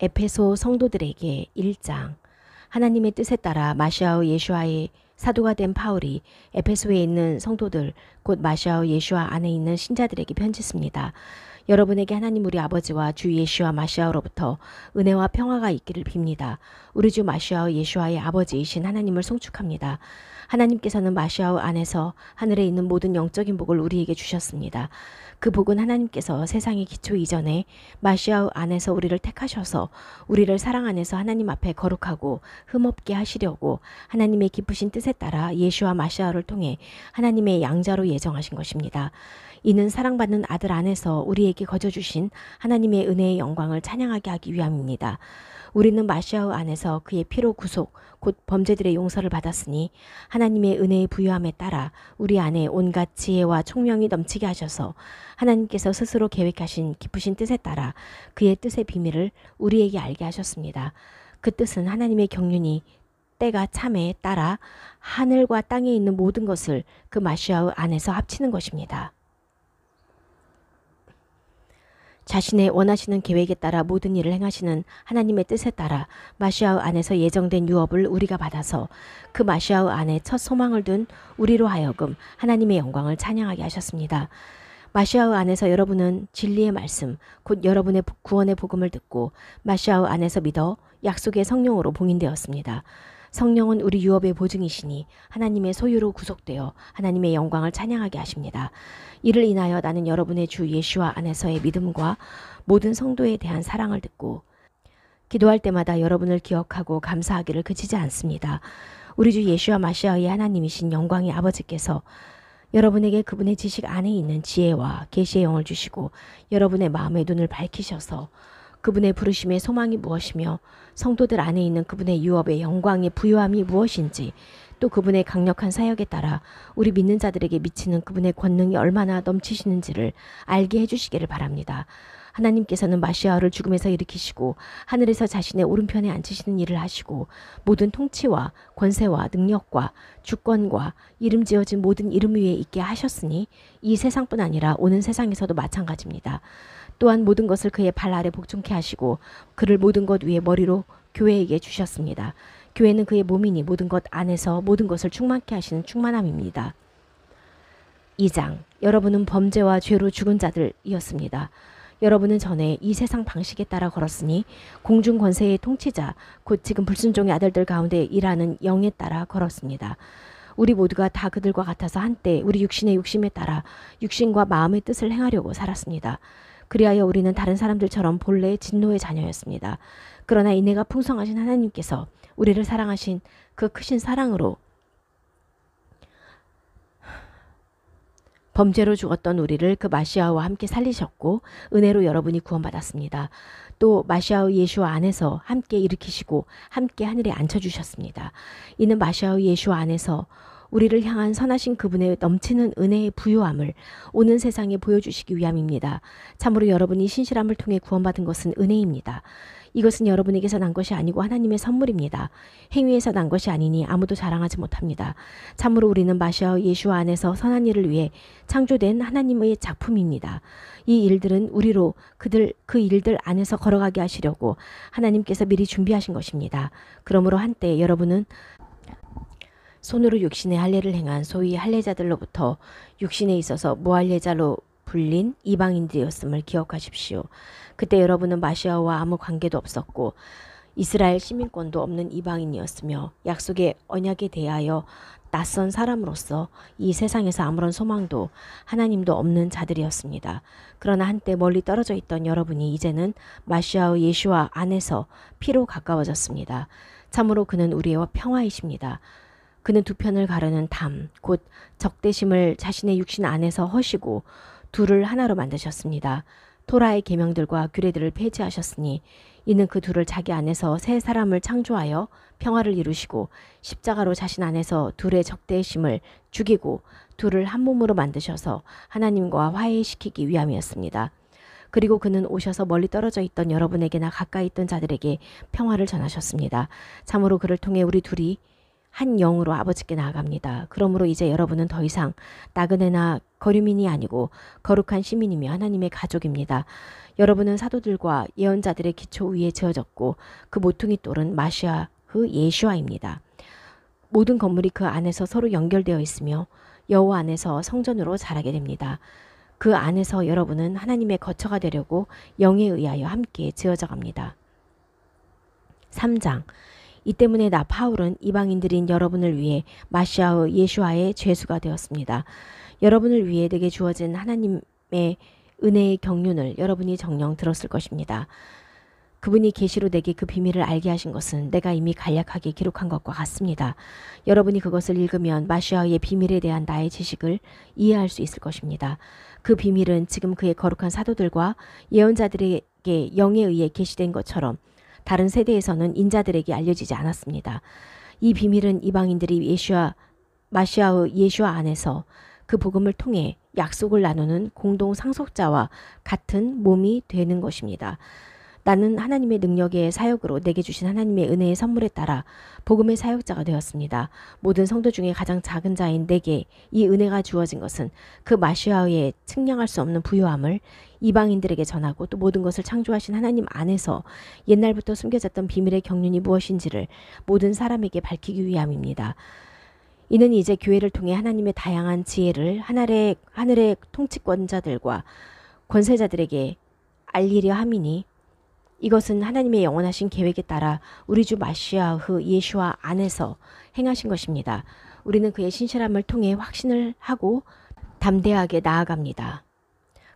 에페소 성도들에게 1장. 하나님의 뜻에 따라 마시아오 예슈아의 사도가 된 바울이 에페소에 있는 성도들 곧 마시아오 예슈아 안에 있는 신자들에게 편지 씁니다. 여러분에게 하나님 우리 아버지와 주 예슈아 마시아오로부터 은혜와 평화가 있기를 빕니다. 우리 주 마시아오 예슈아의 아버지이신 하나님을 송축합니다. 하나님께서는 마시아오 안에서 하늘에 있는 모든 영적인 복을 우리에게 주셨습니다. 그 복은 하나님께서 세상의 기초 이전에 마시아오 안에서 우리를 택하셔서 우리를 사랑 안에서 하나님 앞에 거룩하고 흠없게 하시려고 하나님의 기쁘신 뜻에 따라 예수와 마시아오를 통해 하나님의 양자로 예정하신 것입니다. 이는 사랑받는 아들 안에서 우리에게 거저주신 하나님의 은혜의 영광을 찬양하게 하기 위함입니다. 우리는 마시아오 안에서 그의 피로 구속 곧 범죄들의 용서를 받았으니 하나님의 은혜의 부유함에 따라 우리 안에 온갖 지혜와 총명이 넘치게 하셔서 하나님께서 스스로 계획하신 기쁘신 뜻에 따라 그의 뜻의 비밀을 우리에게 알게 하셨습니다. 그 뜻은 하나님의 경륜이 때가 참에 따라 하늘과 땅에 있는 모든 것을 그 마시아오 안에서 합치는 것입니다. 자신의 원하시는 계획에 따라 모든 일을 행하시는 하나님의 뜻에 따라 마시아오 안에서 예정된 유업을 우리가 받아서 그 마시아오 안에 첫 소망을 둔 우리로 하여금 하나님의 영광을 찬양하게 하셨습니다. 마시아오 안에서 여러분은 진리의 말씀, 곧 여러분의 구원의 복음을 듣고 마시아오 안에서 믿어 약속의 성령으로 봉인되었습니다. 성령은 우리 유업의 보증이시니 하나님의 소유로 구속되어 하나님의 영광을 찬양하게 하십니다. 이를 인하여 나는 여러분의 주 예수와 안에서의 믿음과 모든 성도에 대한 사랑을 듣고 기도할 때마다 여러분을 기억하고 감사하기를 그치지 않습니다. 우리 주 예수와 마시아의 하나님이신 영광의 아버지께서 여러분에게 그분의 지식 안에 있는 지혜와 계시의 영을 주시고 여러분의 마음의 눈을 밝히셔서 그분의 부르심의 소망이 무엇이며 성도들 안에 있는 그분의 유업의 영광의 부요함이 무엇인지 또 그분의 강력한 사역에 따라 우리 믿는 자들에게 미치는 그분의 권능이 얼마나 넘치시는지를 알게 해주시기를 바랍니다. 하나님께서는 마시아를 죽음에서 일으키시고 하늘에서 자신의 오른편에 앉히시는 일을 하시고 모든 통치와 권세와 능력과 주권과 이름 지어진 모든 이름 위에 있게 하셨으니 이 세상뿐 아니라 오는 세상에서도 마찬가지입니다. 또한 모든 것을 그의 발 아래 복종케 하시고 그를 모든 것 위에 머리로 교회에게 주셨습니다. 교회는 그의 몸이니 모든 것 안에서 모든 것을 충만케 하시는 충만함입니다. 2장. 여러분은 범죄와 죄로 죽은 자들이었습니다. 여러분은 전에 이 세상 방식에 따라 걸었으니 공중 권세의 통치자 곧 지금 불순종의 아들들 가운데 일하는 영에 따라 걸었습니다. 우리 모두가 다 그들과 같아서 한때 우리 육신의 욕심에 따라 육신과 마음의 뜻을 행하려고 살았습니다. 그리하여 우리는 다른 사람들처럼 본래 진노의 자녀였습니다. 그러나 인애가 풍성하신 하나님께서 우리를 사랑하신 그 크신 사랑으로 범죄로 죽었던 우리를 그 마시아와 함께 살리셨고 은혜로 여러분이 구원받았습니다. 또 마시아의 예수와 안에서 함께 일으키시고 함께 하늘에 앉혀주셨습니다. 이는 마시아의 예수와 안에서 우리를 향한 선하신 그분의 넘치는 은혜의 부요함을 오는 세상에 보여주시기 위함입니다. 참으로 여러분이 신실함을 통해 구원받은 것은 은혜입니다. 이것은 여러분에게서 난 것이 아니고 하나님의 선물입니다. 행위에서 난 것이 아니니 아무도 자랑하지 못합니다. 참으로 우리는 마시아 예수와 안에서 선한 일을 위해 창조된 하나님의 작품입니다. 이 일들은 우리로 그 일들 안에서 걸어가게 하시려고 하나님께서 미리 준비하신 것입니다. 그러므로 한때 여러분은 손으로 육신의 할례를 행한 소위 할례자들로부터 육신에 있어서 무할례자로 불린 이방인들이었음을 기억하십시오. 그때 여러분은 마시아와 아무 관계도 없었고 이스라엘 시민권도 없는 이방인이었으며 약속의 언약에 대하여 낯선 사람으로서 이 세상에서 아무런 소망도 하나님도 없는 자들이었습니다. 그러나 한때 멀리 떨어져 있던 여러분이 이제는 마시아의 예수와 안에서 피로 가까워졌습니다. 참으로 그는 우리의 평화이십니다. 그는 두 편을 가르는 담, 곧 적대심을 자신의 육신 안에서 허시고 둘을 하나로 만드셨습니다. 토라의 계명들과 규례들을 폐지하셨으니 이는 그 둘을 자기 안에서 새 사람을 창조하여 평화를 이루시고 십자가로 자신 안에서 둘의 적대심을 죽이고 둘을 한 몸으로 만드셔서 하나님과 화해시키기 위함이었습니다. 그리고 그는 오셔서 멀리 떨어져 있던 여러분에게나 가까이 있던 자들에게 평화를 전하셨습니다. 참으로 그를 통해 우리 둘이 한 영으로 아버지께 나아갑니다. 그러므로 이제 여러분은 더 이상 나그네나 거류민이 아니고 거룩한 시민이며 하나님의 가족입니다. 여러분은 사도들과 예언자들의 기초 위에 지어졌고 그 모퉁이 돌은 마시아 예슈아입니다. 모든 건물이 그 안에서 서로 연결되어 있으며 여호와 안에서 성전으로 자라게 됩니다. 그 안에서 여러분은 하나님의 거처가 되려고 영에 의하여 함께 지어져 갑니다. 3장. 이 때문에 나 바울은 이방인들인 여러분을 위해 마시아의 예슈아의 죄수가 되었습니다. 여러분을 위해 내게 주어진 하나님의 은혜의 경륜을 여러분이 정녕 들었을 것입니다. 그분이 계시로 내게 그 비밀을 알게 하신 것은 내가 이미 간략하게 기록한 것과 같습니다. 여러분이 그것을 읽으면 마시아의 비밀에 대한 나의 지식을 이해할 수 있을 것입니다. 그 비밀은 지금 그의 거룩한 사도들과 예언자들에게 영에 의해 계시된 것처럼 다른 세대에서는 인자들에게 알려지지 않았습니다. 이 비밀은 이방인들이 마시아의 예슈아 안에서 그 복음을 통해 약속을 나누는 공동 상속자와 같은 몸이 되는 것입니다. 나는 하나님의 능력의 사역으로 내게 주신 하나님의 은혜의 선물에 따라 복음의 사역자가 되었습니다. 모든 성도 중에 가장 작은 자인 내게 이 은혜가 주어진 것은 그 마시아의 측량할 수 없는 부요함을 이방인들에게 전하고 또 모든 것을 창조하신 하나님 안에서 옛날부터 숨겨졌던 비밀의 경륜이 무엇인지를 모든 사람에게 밝히기 위함입니다. 이는 이제 교회를 통해 하나님의 다양한 지혜를 하늘의 통치권자들과 권세자들에게 알리려 함이니 이것은 하나님의 영원하신 계획에 따라 우리 주 마시아의 예슈아 안에서 행하신 것입니다. 우리는 그의 신실함을 통해 확신을 하고 담대하게 나아갑니다.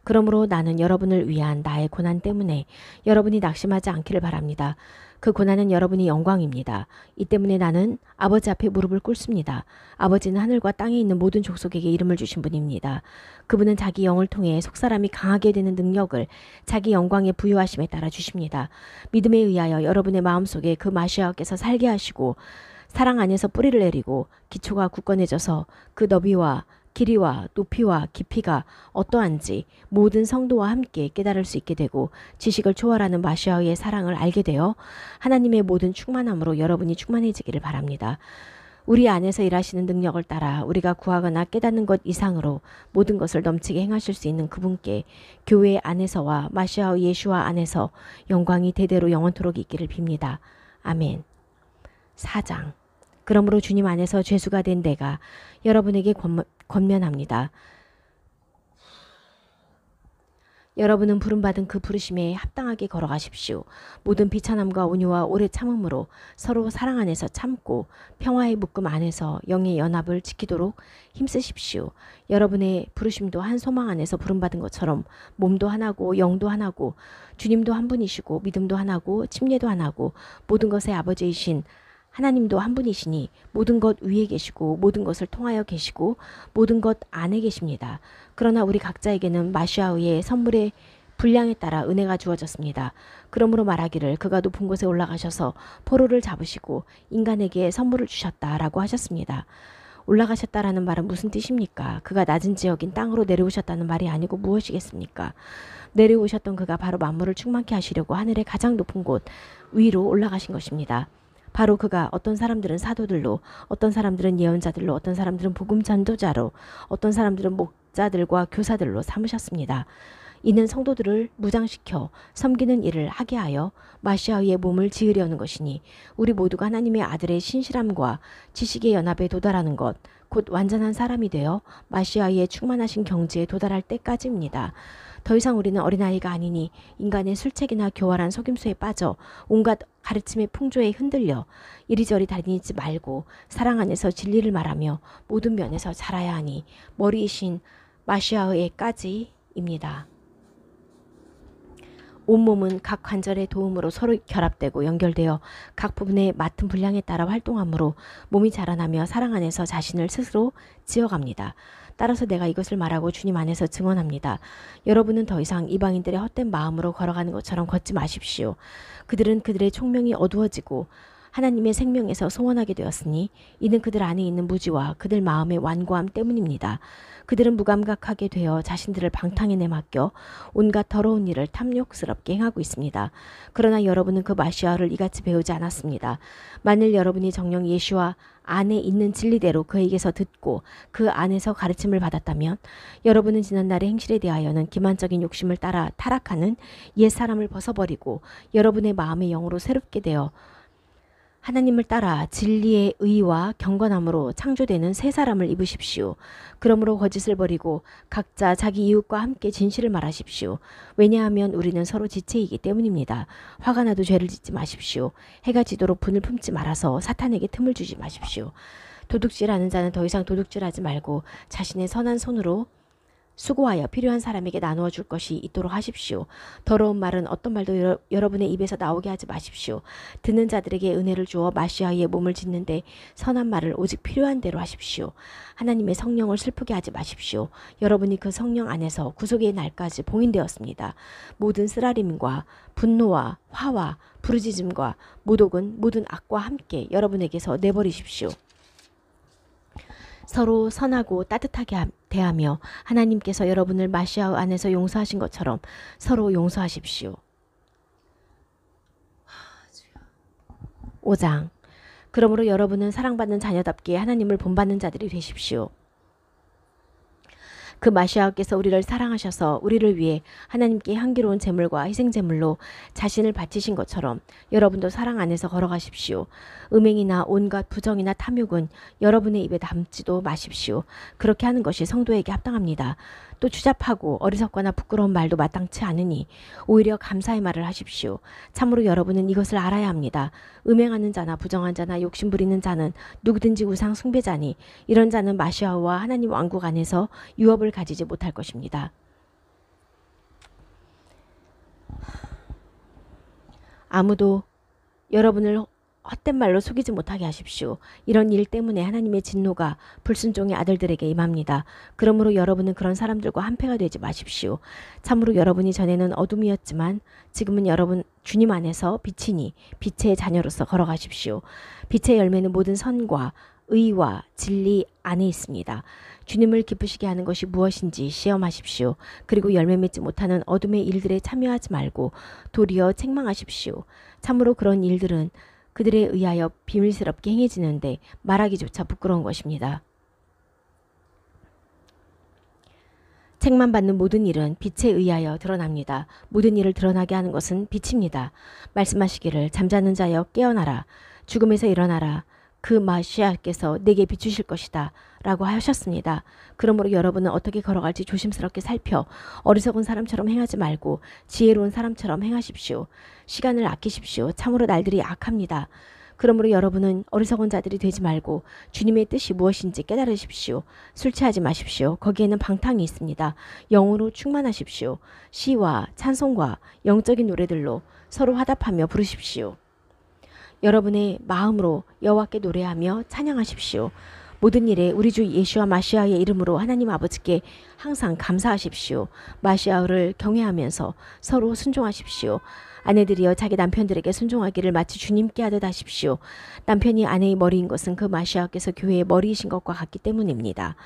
그러므로 나는 여러분을 위한 나의 고난 때문에 여러분이 낙심하지 않기를 바랍니다. 그 고난은 여러분이 영광입니다. 이 때문에 나는 아버지 앞에 무릎을 꿇습니다. 아버지는 하늘과 땅에 있는 모든 족속에게 이름을 주신 분입니다. 그분은 자기 영을 통해 속사람이 강하게 되는 능력을 자기 영광의 부요하심에 따라 주십니다. 믿음에 의하여 여러분의 마음속에 그 마시아께서 살게 하시고 사랑 안에서 뿌리를 내리고 기초가 굳건해져서 그 너비와 길이와 높이와 깊이가 어떠한지 모든 성도와 함께 깨달을 수 있게 되고 지식을 초월하는 마시아의 사랑을 알게 되어 하나님의 모든 충만함으로 여러분이 충만해지기를 바랍니다. 우리 안에서 일하시는 능력을 따라 우리가 구하거나 깨닫는 것 이상으로 모든 것을 넘치게 행하실 수 있는 그분께 교회 안에서와 마시아 예슈아 안에서 영광이 대대로 영원토록 있기를 빕니다. 아멘. 4장. 그러므로 주님 안에서 죄수가 된 내가 여러분에게 권면합니다. 여러분은 부름받은 그 부르심에 합당하게 걸어가십시오. 모든 비천함과 온유와 오래 참음으로 서로 사랑 안에서 참고 평화의 묶음 안에서 영의 연합을 지키도록 힘쓰십시오. 여러분의 부르심도 한 소망 안에서 부름받은 것처럼 몸도 하나고 영도 하나고 주님도 한 분이시고 믿음도 하나고 침례도 하나고 모든 것의 아버지이신 하나님도 한 분이시니 모든 것 위에 계시고 모든 것을 통하여 계시고 모든 것 안에 계십니다. 그러나 우리 각자에게는 마시아의 선물의 분량에 따라 은혜가 주어졌습니다. 그러므로 말하기를 그가 높은 곳에 올라가셔서 포로를 잡으시고 인간에게 선물을 주셨다라고 하셨습니다. 올라가셨다라는 말은 무슨 뜻입니까? 그가 낮은 지역인 땅으로 내려오셨다는 말이 아니고 무엇이겠습니까? 내려오셨던 그가 바로 만물을 충만케 하시려고 하늘의 가장 높은 곳 위로 올라가신 것입니다. 바로 그가 어떤 사람들은 사도들로, 어떤 사람들은 예언자들로, 어떤 사람들은 복음 전도자로, 어떤 사람들은 목자들과 교사들로 삼으셨습니다. 이는 성도들을 무장시켜 섬기는 일을 하게 하여 마시아의 몸을 지으려는 것이니 우리 모두가 하나님의 아들의 신실함과 지식의 연합에 도달하는 것, 곧 완전한 사람이 되어 마시아의 충만하신 경지에 도달할 때까지입니다. 더 이상 우리는 어린아이가 아니니 인간의 술책이나 교활한 속임수에 빠져 온갖 가르침의 풍조에 흔들려 이리저리 다니지 말고 사랑 안에서 진리를 말하며 모든 면에서 자라야 하니 머리이신 마시아의까지입니다. 온몸은 각 관절의 도움으로 서로 결합되고 연결되어 각 부분의 맡은 분량에 따라 활동하므로 몸이 자라나며 사랑 안에서 자신을 스스로 지어갑니다. 따라서 내가 이것을 말하고 주님 안에서 증언합니다. 여러분은 더 이상 이방인들의 헛된 마음으로 걸어가는 것처럼 걷지 마십시오. 그들은 그들의 총명이 어두워지고 하나님의 생명에서 소원하게 되었으니 이는 그들 안에 있는 무지와 그들 마음의 완고함 때문입니다. 그들은 무감각하게 되어 자신들을 방탕에 내맡겨 온갖 더러운 일을 탐욕스럽게 행하고 있습니다. 그러나 여러분은 그 마시아를 이같이 배우지 않았습니다. 만일 여러분이 정녕 예수와 안에 있는 진리대로 그에게서 듣고 그 안에서 가르침을 받았다면 여러분은 지난날의 행실에 대하여는 기만적인 욕심을 따라 타락하는 옛사람을 벗어버리고 여러분의 마음의 영으로 새롭게 되어 하나님을 따라 진리의 의와 경건함으로 창조되는 새 사람을 입으십시오. 그러므로 거짓을 버리고 각자 자기 이웃과 함께 진실을 말하십시오. 왜냐하면 우리는 서로 지체이기 때문입니다. 화가 나도 죄를 짓지 마십시오. 해가 지도록 분을 품지 말아서 사탄에게 틈을 주지 마십시오. 도둑질하는 자는 더 이상 도둑질하지 말고 자신의 선한 손으로 수고하여 필요한 사람에게 나누어 줄 것이 있도록 하십시오. 더러운 말은 어떤 말도 여러분의 입에서 나오게 하지 마십시오. 듣는 자들에게 은혜를 주어 마시아의 몸을 짓는데 선한 말을 오직 필요한 대로 하십시오. 하나님의 성령을 슬프게 하지 마십시오. 여러분이 그 성령 안에서 구속의 날까지 봉인되었습니다. 모든 쓰라림과 분노와 화와 부르짖음과 모독은 모든 악과 함께 여러분에게서 내버리십시오. 서로 선하고 따뜻하게 대하며 하나님께서 여러분을 마시아 안에서 용서하신 것처럼 서로 용서하십시오. 5장. 그러므로 여러분은 사랑받는 자녀답게 하나님을 본받는 자들이 되십시오. 그 마시아께서 우리를 사랑하셔서 우리를 위해 하나님께 향기로운 제물과 희생제물로 자신을 바치신 것처럼 여러분도 사랑 안에서 걸어가십시오. 음행이나 온갖 부정이나 탐욕은 여러분의 입에 담지도 마십시오. 그렇게 하는 것이 성도에게 합당합니다. 또 추잡하고 어리석거나 부끄러운 말도 마땅치 않으니 오히려 감사의 말을 하십시오. 참으로 여러분은 이것을 알아야 합니다. 음행하는 자나 부정한 자나 욕심부리는 자는 누구든지 우상 숭배자니 이런 자는 마시아와 하나님 왕국 안에서 유업을 가지지 못할 것입니다. 아무도 여러분을 헛된 말로 속이지 못하게 하십시오. 이런 일 때문에 하나님의 진노가 불순종의 아들들에게 임합니다. 그러므로 여러분은 그런 사람들과 한패가 되지 마십시오. 참으로 여러분이 전에는 어둠이었지만 지금은 여러분 주님 안에서 빛이니 빛의 자녀로서 걸어가십시오. 빛의 열매는 모든 선과 의와 진리 안에 있습니다. 주님을 기쁘시게 하는 것이 무엇인지 시험하십시오. 그리고 열매 맺지 못하는 어둠의 일들에 참여하지 말고 도리어 책망하십시오. 참으로 그런 일들은 그들에 의하여 비밀스럽게 행해지는데 말하기조차 부끄러운 것입니다. 책만 받는 모든 일은 빛에 의하여 드러납니다. 모든 일을 드러나게 하는 것은 빛입니다. 말씀하시기를 잠자는 자여 깨어나라. 죽음에서 일어나라. 그 마시아께서 내게 비추실 것이다 라고 하셨습니다. 그러므로 여러분은 어떻게 걸어갈지 조심스럽게 살펴 어리석은 사람처럼 행하지 말고 지혜로운 사람처럼 행하십시오. 시간을 아끼십시오. 참으로 날들이 악합니다. 그러므로 여러분은 어리석은 자들이 되지 말고 주님의 뜻이 무엇인지 깨달으십시오. 술 취하지 마십시오. 거기에는 방탕이 있습니다. 영으로 충만하십시오. 시와 찬송과 영적인 노래들로 서로 화답하며 부르십시오. 여러분의 마음으로 여호와께 노래하며 찬양하십시오. 모든 일에 우리 주 예수와 마시아의 이름으로 하나님 아버지께 항상 감사하십시오. 마시아를 경외하면서 서로 순종하십시오. 아내들이여 자기 남편들에게 순종하기를 마치 주님께 하듯 하십시오. 남편이 아내의 머리인 것은 그 마시아께서 교회의 머리이신 것과 같기 때문입니다.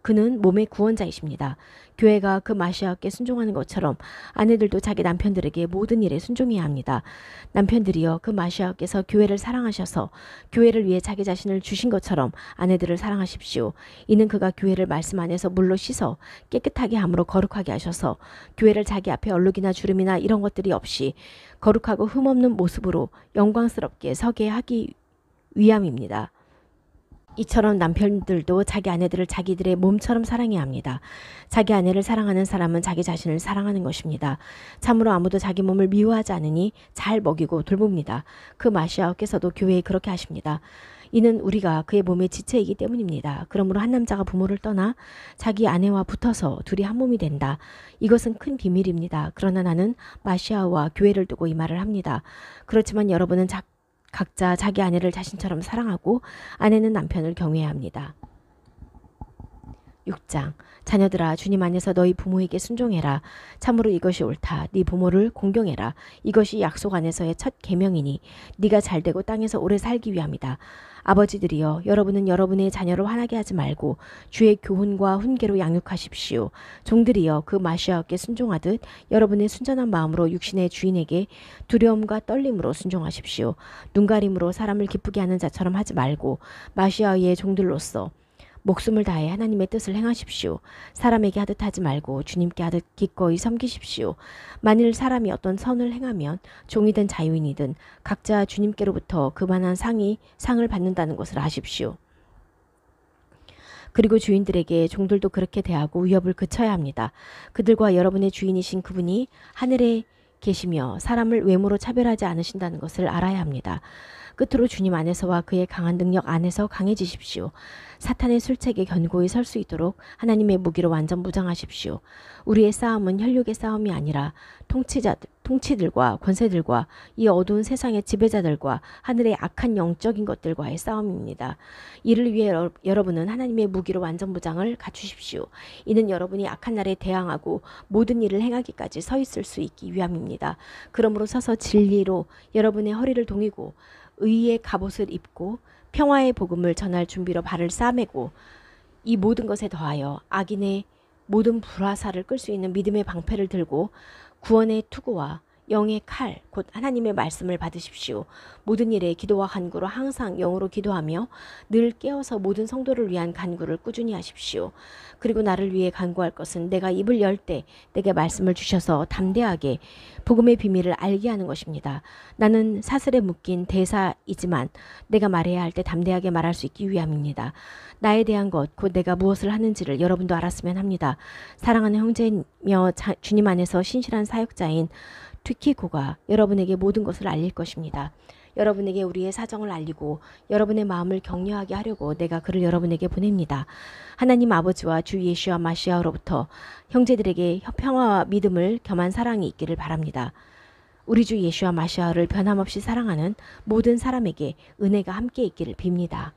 그는 몸의 구원자이십니다. 교회가 그 마시아께 순종하는 것처럼 아내들도 자기 남편들에게 모든 일에 순종해야 합니다. 남편들이여 그 마시아께서 교회를 사랑하셔서 교회를 위해 자기 자신을 주신 것처럼 아내들을 사랑하십시오. 이는 그가 교회를 말씀 안에서 물로 씻어 깨끗하게 함으로 거룩하게 하셔서 교회를 자기 앞에 얼룩이나 주름이나 이런 것들이 없이 거룩하고 흠없는 모습으로 영광스럽게 서게 하기 위함입니다. 이처럼 남편들도 자기 아내들을 자기들의 몸처럼 사랑해야 합니다. 자기 아내를 사랑하는 사람은 자기 자신을 사랑하는 것입니다. 참으로 아무도 자기 몸을 미워하지 않으니 잘 먹이고 돌봅니다. 그 마시아께서도 교회에 그렇게 하십니다. 이는 우리가 그의 몸의 지체이기 때문입니다. 그러므로 한 남자가 부모를 떠나 자기 아내와 붙어서 둘이 한 몸이 된다. 이것은 큰 비밀입니다. 그러나 나는 마시아와 교회를 두고 이 말을 합니다. 그렇지만 여러분은 각자 자기 아내를 자신처럼 사랑하고 아내는 남편을 경외해야 합니다. 6장. 자녀들아, 주님 안에서 너희 부모에게 순종해라. 참으로 이것이 옳다. 네 부모를 공경해라. 이것이 약속 안에서의 첫 계명이니 네가 잘되고 땅에서 오래 살기 위함이다. 아버지들이여, 여러분은 여러분의 자녀를 화나게 하지 말고 주의 교훈과 훈계로 양육하십시오. 종들이여, 그 마시아께 순종하듯 여러분의 순전한 마음으로 육신의 주인에게 두려움과 떨림으로 순종하십시오. 눈가림으로 사람을 기쁘게 하는 자처럼 하지 말고 마시아의 종들로서 목숨을 다해 하나님의 뜻을 행하십시오. 사람에게 하듯 하지 말고 주님께 하듯 기꺼이 섬기십시오. 만일 사람이 어떤 선을 행하면 종이든 자유인이든 각자 주님께로부터 그만한 상을 받는다는 것을 아십시오. 그리고 주인들에게 종들도 그렇게 대하고 위협을 그쳐야 합니다. 그들과 여러분의 주인이신 그분이 하늘에 계시며 사람을 외모로 차별하지 않으신다는 것을 알아야 합니다. 끝으로 주님 안에서와 그의 강한 능력 안에서 강해지십시오. 사탄의 술책에 견고히 설 수 있도록 하나님의 무기로 완전 무장하십시오. 우리의 싸움은 혈육의 싸움이 아니라 통치들과 권세들과 이 어두운 세상의 지배자들과 하늘의 악한 영적인 것들과의 싸움입니다. 이를 위해 여러분은 하나님의 무기로 완전 무장을 갖추십시오. 이는 여러분이 악한 날에 대항하고 모든 일을 행하기까지 서 있을 수 있기 위함입니다. 그러므로 서서 진리로 여러분의 허리를 동이고 의의 갑옷을 입고 평화의 복음을 전할 준비로 발을 싸매고 이 모든 것에 더하여 악인의 모든 불화살을 끌 수 있는 믿음의 방패를 들고 구원의 투구와 영의 칼, 곧 하나님의 말씀을 받으십시오. 모든 일에 기도와 간구로 항상 영으로 기도하며 늘 깨어서 모든 성도를 위한 간구를 꾸준히 하십시오. 그리고 나를 위해 간구할 것은 내가 입을 열 때 내게 말씀을 주셔서 담대하게 복음의 비밀을 알게 하는 것입니다. 나는 사슬에 묶인 대사이지만 내가 말해야 할 때 담대하게 말할 수 있기 위함입니다. 나에 대한 것, 곧 내가 무엇을 하는지를 여러분도 알았으면 합니다. 사랑하는 형제며 주님 안에서 신실한 사역자인 투키코가 여러분에게 모든 것을 알릴 것입니다. 여러분에게 우리의 사정을 알리고 여러분의 마음을 격려하게 하려고 내가 그를 여러분에게 보냅니다. 하나님 아버지와 주 예수와 마시아로부터 형제들에게 평화와 믿음을 겸한 사랑이 있기를 바랍니다. 우리 주 예수와 마시아를 변함없이 사랑하는 모든 사람에게 은혜가 함께 있기를 빕니다.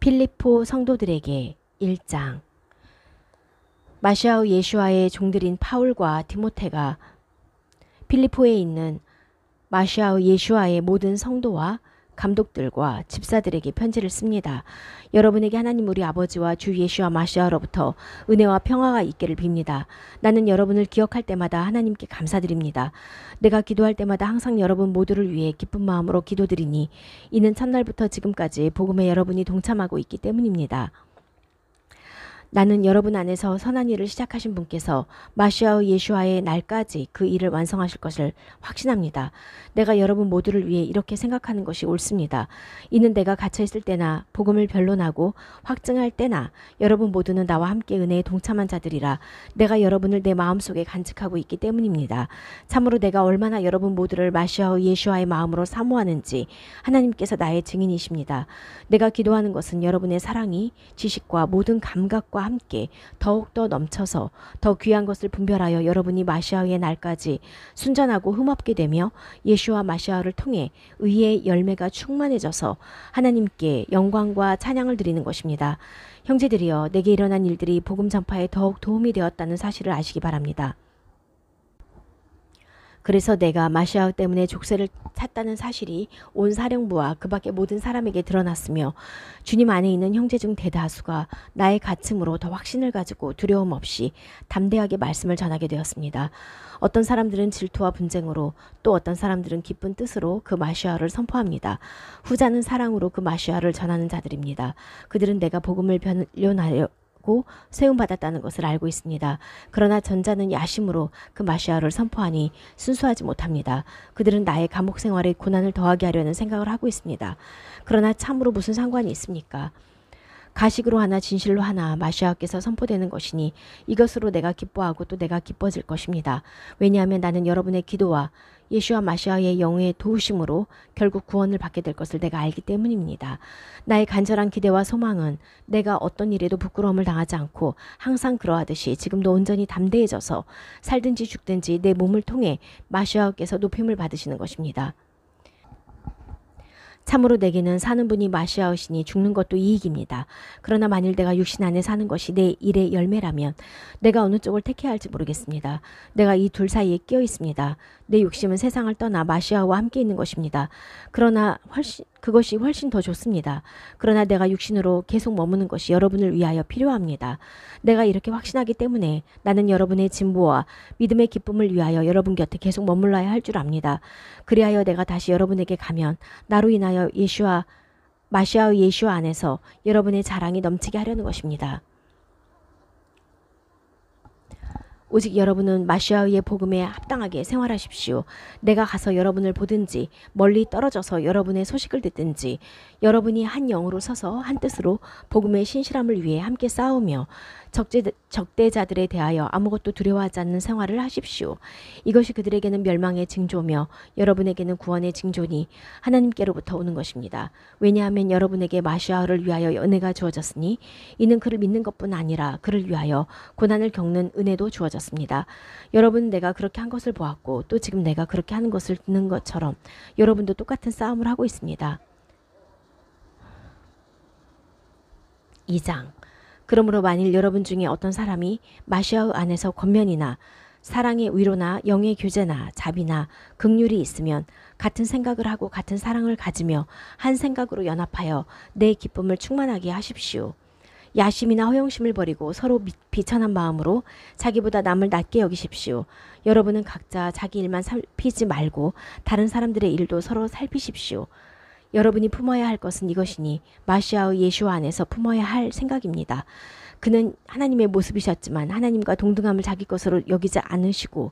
필리포 성도들에게 1장. 마시아우 예수와의 종들인 파울과 디모테가 필리포에 있는 마시아우 예수와의 모든 성도와 감독들과 집사들에게 편지를 씁니다. 여러분에게 하나님 우리 아버지와 주 예수와 마시아로부터 은혜와 평화가 있기를 빕니다. 나는 여러분을 기억할 때마다 하나님께 감사드립니다. 내가 기도할 때마다 항상 여러분 모두를 위해 기쁜 마음으로 기도드리니 이는 첫날부터 지금까지 복음에 여러분이 동참하고 있기 때문입니다. 나는 여러분 안에서 선한 일을 시작하신 분께서 마시아우 예수와의 날까지 그 일을 완성하실 것을 확신합니다. 내가 여러분 모두를 위해 이렇게 생각하는 것이 옳습니다. 이는 내가 갇혀있을 때나 복음을 변론하고 확증할 때나 여러분 모두는 나와 함께 은혜에 동참한 자들이라 내가 여러분을 내 마음속에 간직하고 있기 때문입니다. 참으로 내가 얼마나 여러분 모두를 마시아우 예수와의 마음으로 사모하는지 하나님께서 나의 증인이십니다. 내가 기도하는 것은 여러분의 사랑이 지식과 모든 감각과 함께 더욱더 넘쳐서 더 귀한 것을 분별하여 여러분이 마시아의 날까지 순전하고 흠없게 되며 예수와 마시아를 통해 의의 열매가 충만해져서 하나님께 영광과 찬양을 드리는 것입니다. 형제들이여, 내게 일어난 일들이 복음 전파에 더욱 도움이 되었다는 사실을 아시기 바랍니다. 그래서 내가 마시아우 때문에 족쇄를 찼다는 사실이 온 사령부와 그 밖의 모든 사람에게 드러났으며 주님 안에 있는 형제 중 대다수가 나의 가침으로 더 확신을 가지고 두려움 없이 담대하게 말씀을 전하게 되었습니다. 어떤 사람들은 질투와 분쟁으로 또 어떤 사람들은 기쁜 뜻으로 그 마시아를 선포합니다. 후자는 사랑으로 그 마시아를 전하는 자들입니다. 그들은 내가 복음을 변론하려 세움받았다는 것을 알고 있습니다. 그러나 전자는 야심으로 그 마시아를 선포하니 순수하지 못합니다. 그들은 나의 감옥 생활에 고난을 더하게 하려는 생각을 하고 있습니다. 그러나 참으로 무슨 상관이 있습니까? 가식으로 하나 진실로 하나 마시아께서 선포되는 것이니 이것으로 내가 기뻐하고 또 내가 기뻐질 것입니다. 왜냐하면 나는 여러분의 기도와 예수와 마시아의 영의 도우심으로 결국 구원을 받게 될 것을 내가 알기 때문입니다. 나의 간절한 기대와 소망은 내가 어떤 일에도 부끄러움을 당하지 않고 항상 그러하듯이 지금도 온전히 담대해져서 살든지 죽든지 내 몸을 통해 마시아께서 높임을 받으시는 것입니다. 참으로 내게는 사는 분이 마시아이시니 죽는 것도 이익입니다. 그러나 만일 내가 육신 안에 사는 것이 내 일의 열매라면 내가 어느 쪽을 택해야 할지 모르겠습니다. 내가 이 둘 사이에 끼어 있습니다. 내 욕심은 세상을 떠나 마시아와 함께 있는 것입니다. 그러나 그것이 훨씬 더 좋습니다. 그러나 내가 육신으로 계속 머무는 것이 여러분을 위하여 필요합니다. 내가 이렇게 확신하기 때문에 나는 여러분의 진보와 믿음의 기쁨을 위하여 여러분 곁에 계속 머물러야 할 줄 압니다. 그리하여 내가 다시 여러분에게 가면 나로 인하여 마시아의 예수와 안에서 여러분의 자랑이 넘치게 하려는 것입니다. 오직 여러분은 마시아의 복음에 합당하게 생활하십시오. 내가 가서 여러분을 보든지 멀리 떨어져서 여러분의 소식을 듣든지 여러분이 한 영으로 서서 한 뜻으로 복음의 신실함을 위해 함께 싸우며 적대자들에 대하여 아무것도 두려워하지 않는 생활을 하십시오. 이것이 그들에게는 멸망의 징조며 여러분에게는 구원의 징조니 하나님께로부터 오는 것입니다. 왜냐하면 여러분에게 마시아를 위하여 은혜가 주어졌으니 이는 그를 믿는 것뿐 아니라 그를 위하여 고난을 겪는 은혜도 주어졌습니다. 여러분은 내가 그렇게 한 것을 보았고 또 지금 내가 그렇게 하는 것을 듣는 것처럼 여러분도 똑같은 싸움을 하고 있습니다. 2장. 그러므로 만일 여러분 중에 어떤 사람이 마시아 안에서 권면이나 사랑의 위로나 영의 교제나 자비나 긍휼이 있으면 같은 생각을 하고 같은 사랑을 가지며 한 생각으로 연합하여 내 기쁨을 충만하게 하십시오. 야심이나 허영심을 버리고 서로 비천한 마음으로 자기보다 남을 낮게 여기십시오. 여러분은 각자 자기 일만 살피지 말고 다른 사람들의 일도 서로 살피십시오. 여러분이 품어야 할 것은 이것이니 마시아의 예수와 안에서 품어야 할 생각입니다. 그는 하나님의 모습이셨지만 하나님과 동등함을 자기 것으로 여기지 않으시고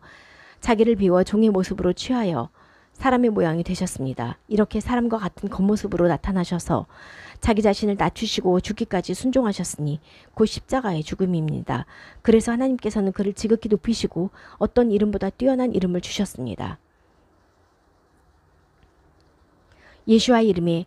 자기를 비워 종의 모습으로 취하여 사람의 모양이 되셨습니다. 이렇게 사람과 같은 겉모습으로 나타나셔서 자기 자신을 낮추시고 죽기까지 순종하셨으니 곧 십자가의 죽음입니다. 그래서 하나님께서는 그를 지극히 높이시고 어떤 이름보다 뛰어난 이름을 주셨습니다. 예수와의 이름에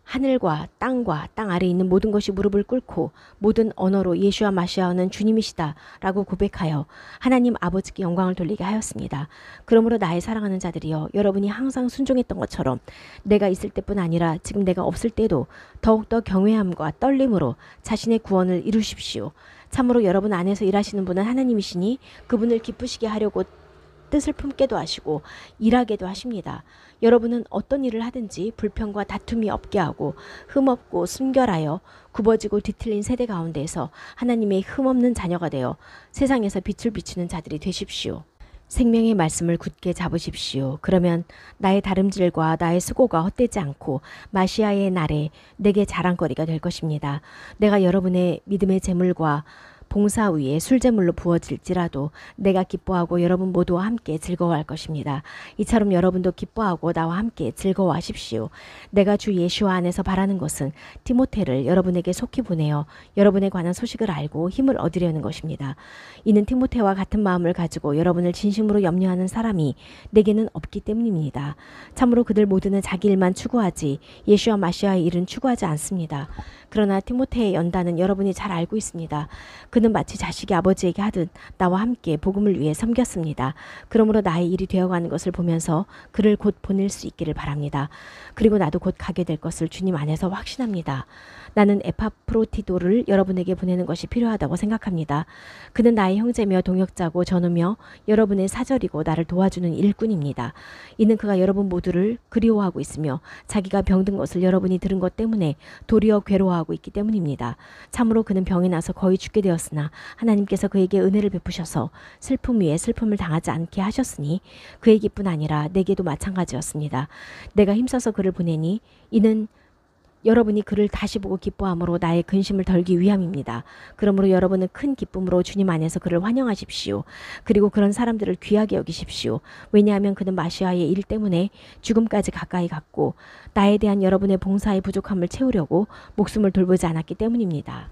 하늘과 땅과 땅 아래에 있는 모든 것이 무릎을 꿇고 모든 언어로 예수와 마시아는 주님이시다 라고 고백하여 하나님 아버지께 영광을 돌리게 하였습니다. 그러므로 나의 사랑하는 자들이여, 여러분이 항상 순종했던 것처럼 내가 있을 때뿐 아니라 지금 내가 없을 때도 더욱더 경외함과 떨림으로 자신의 구원을 이루십시오. 참으로 여러분 안에서 일하시는 분은 하나님이시니 그분을 기쁘시게 하려고 뜻을 품게도 하시고 일하게도 하십니다. 여러분은 어떤 일을 하든지 불평과 다툼이 없게 하고 흠없고 순결하여 굽어지고 뒤틀린 세대 가운데에서 하나님의 흠없는 자녀가 되어 세상에서 빛을 비추는 자들이 되십시오. 생명의 말씀을 굳게 잡으십시오. 그러면 나의 다름질과 나의 수고가 헛되지 않고 마시아의 날에 내게 자랑거리가 될 것입니다. 내가 여러분의 믿음의 재물과 봉사 위에 술제물로 부어질지라도 내가 기뻐하고 여러분 모두와 함께 즐거워할 것입니다. 이처럼 여러분도 기뻐하고 나와 함께 즐거워하십시오. 내가 주 예수와 안에서 바라는 것은 티모테를 여러분에게 속히 보내어 여러분에 관한 소식을 알고 힘을 얻으려는 것입니다. 이는 티모테와 같은 마음을 가지고 여러분을 진심으로 염려하는 사람이 내게는 없기 때문입니다. 참으로 그들 모두는 자기 일만 추구하지 예수와 마시아의 일은 추구하지 않습니다. 그러나 티모테의 연단은 여러분이 잘 알고 있습니다. 그는 마치 자식이 아버지에게 하듯 나와 함께 복음을 위해 섬겼습니다. 그러므로 나의 일이 되어가는 것을 보면서 그를 곧 보낼 수 있기를 바랍니다. 그리고 나도 곧 가게 될 것을 주님 안에서 확신합니다. 나는 에파프로디토를 여러분에게 보내는 것이 필요하다고 생각합니다. 그는 나의 형제며 동역자고 전우며 여러분의 사절이고 나를 도와주는 일꾼입니다. 이는 그가 여러분 모두를 그리워하고 있으며 자기가 병든 것을 여러분이 들은 것 때문에 도리어 괴로워하고 있기 때문입니다. 참으로 그는 병이 나서 거의 죽게 되었으나 하나님께서 그에게 은혜를 베푸셔서 슬픔 위에 슬픔을 당하지 않게 하셨으니 그에게뿐 아니라 내게도 마찬가지였습니다. 내가 힘써서 그를 보내니 이는 여러분이 그를 다시 보고 기뻐함으로 나의 근심을 덜기 위함입니다. 그러므로 여러분은 큰 기쁨으로 주님 안에서 그를 환영하십시오. 그리고 그런 사람들을 귀하게 여기십시오. 왜냐하면 그는 마시아의 일 때문에 죽음까지 가까이 갔고 나에 대한 여러분의 봉사의 부족함을 채우려고 목숨을 돌보지 않았기 때문입니다.